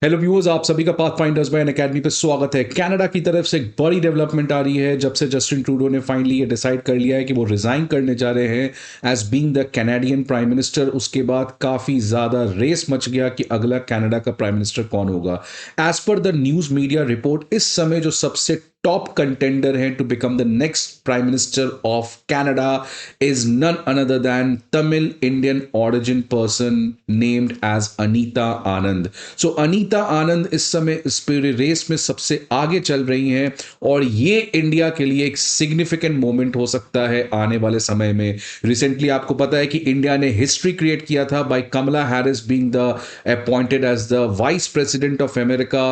Hello viewers, आप सभी का पाथफाइंडर्स बाय अकेडमी पे स्वागत है। कनाडा की तरफ से एक बड़ी डेवलपमेंट आ रही है जब से जस्टिन ट्रूडो ने फाइनली ये डिसाइड कर लिया है कि वो रिजाइन करने जा रहे हैं as being the Canadian prime minister. उसके बाद काफ़ी ज़्यादा रेस मच गया कि अगला कनाडा का प्राइम मिनिस्टर कौन होगा। As per the news media report, इस समय जो सबसे टॉप कंटेंडर है to become the next prime minister of Canada is none other than Tamil Indian origin person named as Anita Anand. So Anita Anand इस समय इस पूरे रेस में सबसे आगे चल रही हैं और ये इंडिया के लिए एक सिग्निफिकेंट मोमेंट हो सकता है आने वाले समय में। रिसेंटली आपको पता है कि इंडिया ने हिस्ट्री क्रिएट किया था by Kamala Harris being the appointed as the vice president of America.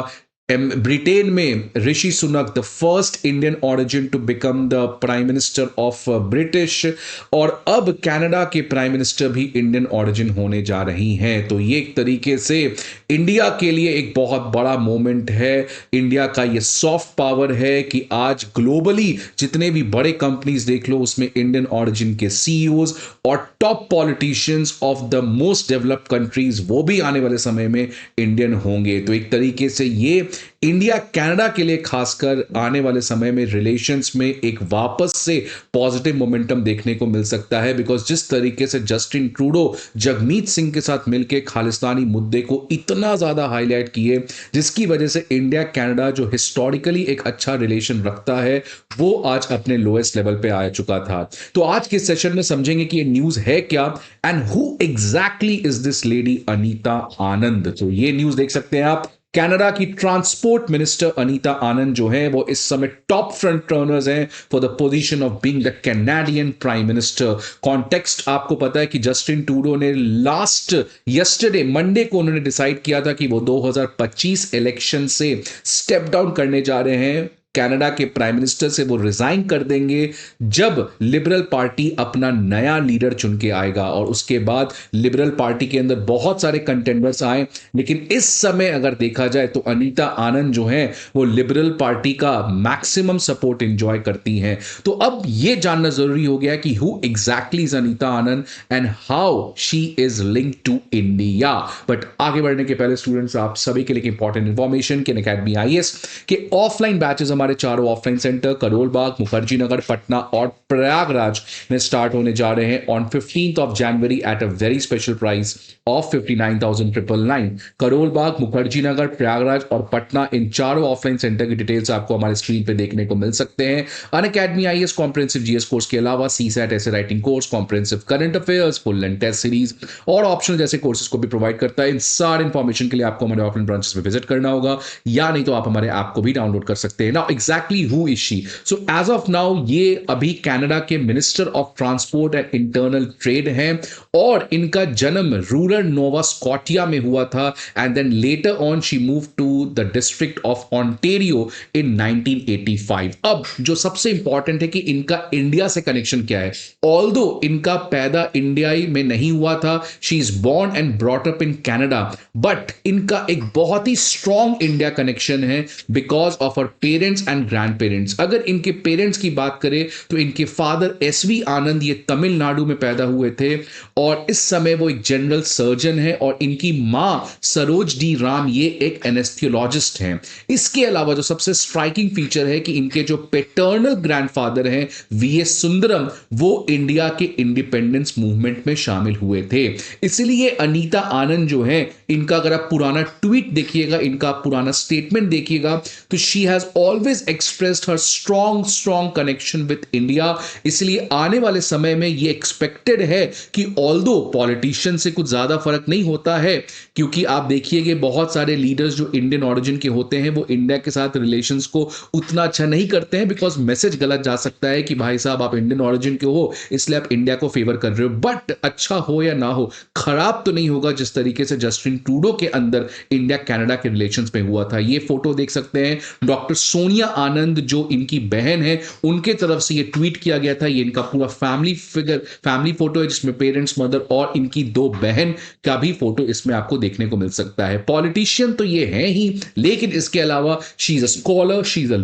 Britain में Rishi Sunak the first Indian origin to become the prime minister of British, और अब कनाडा के प्राइम मिनिस्टर भी इंडियन ऑरिजिन होने जा रही हैं। तो ये एक तरीके से इंडिया के लिए एक बहुत बड़ा मोमेंट है। इंडिया का ये सॉफ्ट पावर है कि आज ग्लोबली जितने भी बड़े कंपनीज देख लो उसमें इंडियन ऑरिजिन के सीईओज और top politicians of the most developed countries वो भी आने वाले समय में इंडियन होंगे। तो एक तरीके से ये इंडिया कनाडा के लिए खासकर आने वाले समय में रिलेशंस में एक वापस से पॉजिटिव मोमेंटम देखने को मिल सकता है। बिकॉज जिस तरीके से जस्टिन ट्रूडो जगमीत सिंह के साथ मिलकर खालिस्तानी मुद्दे को इतना ज्यादा हाईलाइट किए, जिसकी वजह से इंडिया कनाडा जो हिस्टोरिकली एक अच्छा रिलेशन रखता है वो आज अपने लोएस्ट लेवल पे आ चुका था। तो आज के सेशन में समझेंगे कि ये न्यूज है क्या and who exactly is this lady Anita Anand. तो ये न्यूज देख सकते हैं आप। कनाडा की ट्रांसपोर्ट मिनिस्टर अनीता आनंद जो है वो इस समय टॉप फ्रंट रनर्स हैं for the position of being the Canadian prime minister. Context आपको पता है कि जस्टिन ट्रूडो ने लास्ट यस्टरडे मंडे को उन्होंने डिसाइड किया था कि वो 2025 इलेक्शन से स्टेप डाउन करने जा रहे हैं। कनाडा के प्राइम मिनिस्टर से वो रिजाइन कर देंगे जब लिबरल पार्टी अपना नया लीडर चुन के आएगा, और उसके बाद लिबरल पार्टी के अंदर बहुत सारे कंटेंडर्स आए। लेकिन इस समय अगर देखा जाए तो अनीता आनंद जो है वो लिबरल पार्टी का मैक्सिमम सपोर्ट एंजॉय करती हैं। तो अब ये जानना जरूरी हो गया कि who exactly is Anita Anand and how she is linked to India. But आगे बढ़ने के पहले स्टूडेंट्स, आप सभी के लिए इंपॉर्टेंट इंफॉर्मेशन कि अकेडमी आईएएस के ऑफलाइन बैचेस हमारे चारों ऑफलाइन सेंटर करोल बाग, मुखर्जी नगर, पटना और प्रयागराज में स्टार्ट होने जा रहे हैं on 15th of January at a very special price of 59,999। Karol Bagh, Mukherjee Nagar, Prayagraj और पटना, इन चारों ऑफलाइन सेंटर की डिटेल्स आपको हमारे स्क्रीन पे देखने को मिल सकते हैं। Unacademy IAS comprehensive GS course के अलावा सीसैट ऐसे writing course, comprehensive current affairs, full and test series और ऑप्शनल जैसे कोर्सेज को भी प्रोवाइड करता है। इन सारे इंफॉर्मेशन के लिए आपको हमारे ऑफलाइन ब्रांचेस में विजिट करना होगा, या नहीं तो आप हमारे ऐप को भी डाउनलोड कर सकते हैं। Now exactly who is she? So as of now ये अभी कनाडा के minister of transport and internal trade हैं, और इनका जन्म रूरल नोवा स्कॉटिया में हुआ था and then later on she move to the district of Ontario in 1985। अब जो सबसे इंपॉर्टेंट है कि इनका इंडिया से कनेक्शन क्या है। ऑल्दो इनका पैदा इंडिया में नहीं हुआ था, she is born and brought up in Canada, but इनका एक बहुत ही स्ट्रॉन्ग इंडिया कनेक्शन है because of her parents and grandparents. अगर इनके पेरेंट्स की बात करें तो इनके फादर एसवी आनंद ये तमिलनाडु में पैदा हुए थे और इस समय वो एक जनरल सर्जन है, और इनकी मां सरोज डी राम ये एक एनेस्थियोलॉजिस्ट हैं। इसके अलावा जो सबसे स्ट्राइकिंग फीचर है कि इनके जो पेटर्नल ग्रैंडफादर हैं वीएस सुंदरम, वो इंडिया के इंडिपेंडेंस मूवमेंट में शामिल हुए थे। इसलिए अनीता आनंद जो है, इनका अगर आप पुराना ट्वीट देखिएगा, इनका पुराना स्टेटमेंट देखिएगा, तो she has always expressed her strong connection with India. इसलिए आने वाले समय में ये एक्सपेक्टेड है कि ऑल्दो पॉलिटिशियन से कुछ ज्यादा फर्क नहीं होता है, क्योंकि आप देखिएगा बहुत सारे लीडर्स जो इंडियन ऑरिजिन के होते हैं वो इंडिया के साथ रिलेशंस को उतना अच्छा नहीं करते हैं, बिकॉज मैसेज गलत जा सकता है कि भाई साहब आप इंडियन ऑरिजिन के हो इसलिए आप इंडिया को फेवर कर रहे हो। बट अच्छा हो या ना हो, खराब तो नहीं होगा जिस तरीके से जस्टिन ट्रूडो के अंदर इंडिया कनाडा के रिलेशंस में हुआ था। ये फोटो देख सकते हैं, डॉक्टर सोनिया आनंद जो इनकी बहन है उनके तरफ से ये ट्वीट किया गया था। ये इनका पूरा फैमिली फोटो है जिसमें पेरेंट्स, मदर और इनकी दो बहन का भी फोटो इसमें आपको देखने को मिल सकता है। पॉलिटिशियन तो ये है ही, लेकिन इसके अलावा she is a scholar, she is a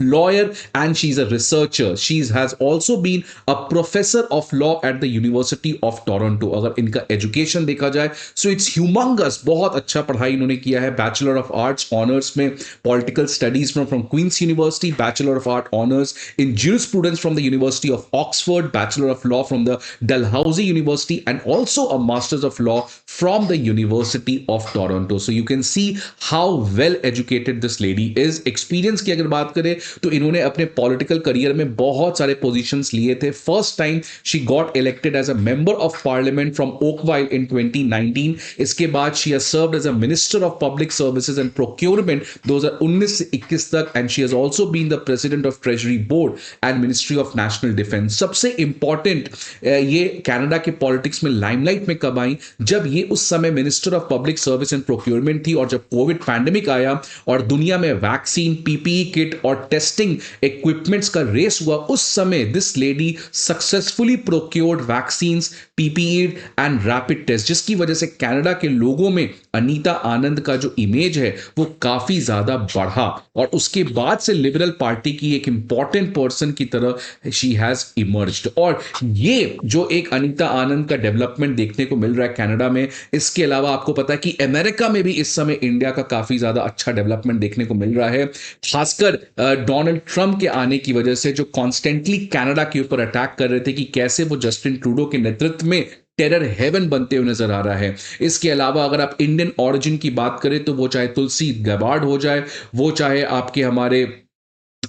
lawyer, and she's a researcher. She has also been a professor of law at the University of Toronto. अगर इनका एजुकेशन देखा जाए, so it's humongous. बहुत अच्छा पढ़ाई इन्होंने किया है. बैचलर ऑफ आर्ट्स ऑनर्स में political studies from Queen's University, Bachelor of Art honors in jurisprudence from the University of Oxford, Bachelor of Law from the Dalhousie University, and also a Masters of Law from the University of Toronto. So you can see how well educated this lady is. Experience की अगर बात करें तो इन्होंने अपने political career में बहुत सारे पोजीशंस लिए थे. First time she got elected as a member of parliament from Oakville in 2019. इसके बाद she has served as a minister of public services and procurement 2019 से 21 तक, and she has also been the president of treasury board and ministry of national defence. सबसे important, ये Canada के politics में limelight में कब आई, जब ये उस समय minister of public service and procurement थी, और जब कोविड पैंडेमिक आया और दुनिया में वैक्सीन, पीपीई किट और टेस्टिंग इक्विपमेंट्स का रेस हुआ, उस समय this lady successfully procured vaccines, PPE and rapid test, जिसकी वजह से कनाडा के लोगों में अनीता आनंद का जो इमेज है वो काफी ज्यादा बढ़ा, और उसके बाद से लिबरल पार्टी की एक इंपॉर्टेंट पर्सन की तरह शी हैज इमर्ज्ड. और ये जो एक अनीता आनंद का डेवलपमेंट देखने को मिल रहा है कनाडा में, इसके अलावा आपको पता है कि अमेरिका में भी इस समय इंडिया का काफी ज्यादा अच्छा डेवलपमेंट देखने को मिल रहा है. खासकर डोनाल्ड ट्रंप के आने की वजह से, जो कॉन्स्टेंटली कनाडा के ऊपर अटैक कर रहे थे कि कैसे वो जस्टिन ट्रूडो के नेतृत्व में टेरर हेवन बनते हुए नजर आ रहा है. इसके अलावा अगर आप इंडियन ऑरिजिन की बात करें तो वो चाहे तुलसी गबार्ड हो जाए, वो चाहे आपके हमारे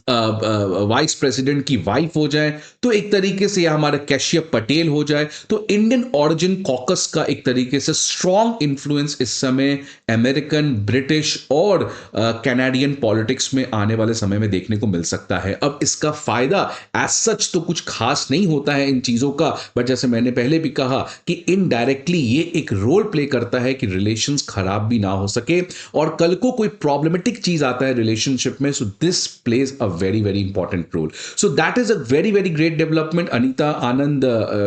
वाइस प्रेसिडेंट की वाइफ हो जाए, तो एक तरीके से या हमारा कैशियप पटेल हो जाए, तो इंडियन ऑरिजिन कॉकस का एक तरीके से स्ट्रॉन्ग इन्फ्लुएंस इस समय अमेरिकन, ब्रिटिश और कैनेडियन पॉलिटिक्स में आने वाले समय में देखने को मिल सकता है. अब इसका फायदा एज सच तो कुछ खास नहीं होता है इन चीजों का, बट जैसे मैंने पहले भी कहा कि इनडायरेक्टली ये एक रोल प्ले करता है कि रिलेशंस खराब भी ना हो सके, और कल को कोई प्रॉब्लमेटिक चीज आता है रिलेशनशिप में, so this plays a very important role. So that is a very great development. Anita Anand,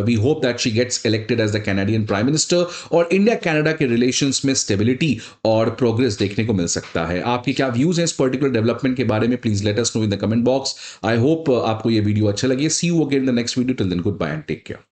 we hope that she gets elected as the Canadian Prime Minister, और इंडिया कनाडा के relations में stability और progress देखने को मिल सकता है. आपके क्या व्यूज हैं इस पर्टिकुलर डेवलपमेंट के बारे में, please let us know in the comment box. I hope आपको ये वीडियो अच्छा लगे. See you again in the next video. Till then goodbye and take care.